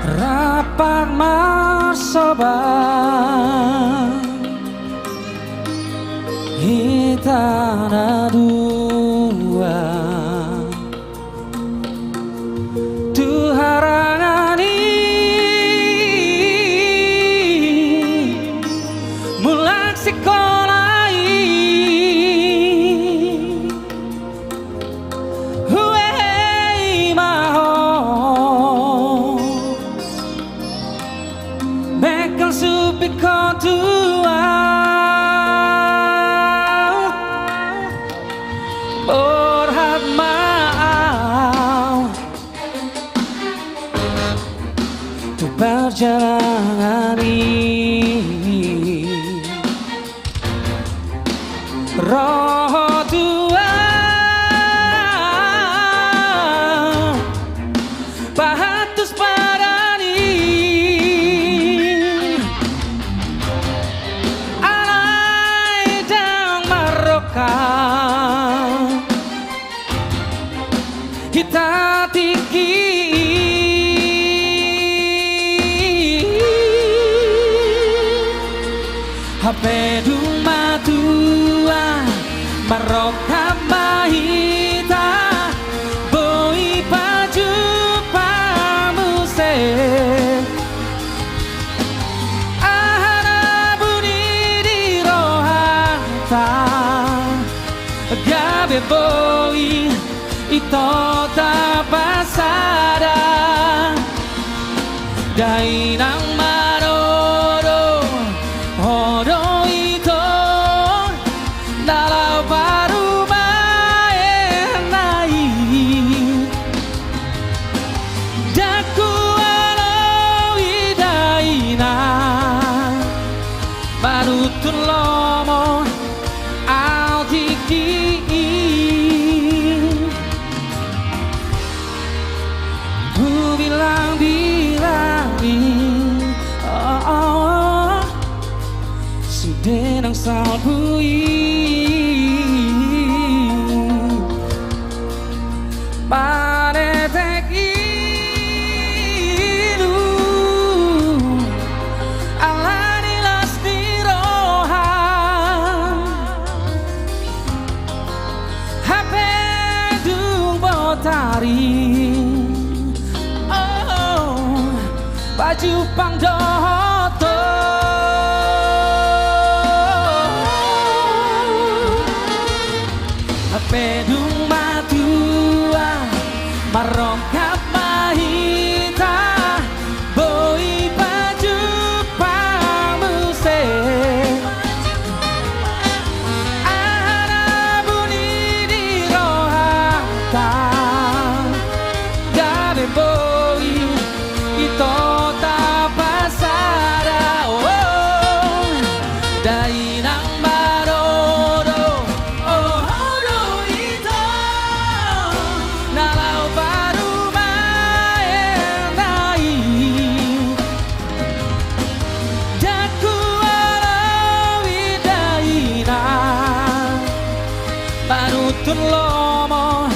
rapat marsoba hitana dua tuharangani mulak sekolai huwei maho bekal subiko tua berhak maaf untuk perjalanan ini roh tua pahatus padani alai dan maroka kita tinggi HP duma tua maroka mahita boi baju pamuse ahana buni di rohata gabe boi ito tapasada dai nang maroro hodo ito dalau baru maenai daku alo idaina barutun lomo altiki sudah nang salbui panetek ilu alani lasti rohan HP dung botari baju pangdoto pedung matua marongkap mahita boi baju pamuse ahana buni di rohata gabe boi ito tapasada dai nang maroro hodo ito nalau baru maenai daku alau idaina barutun lomo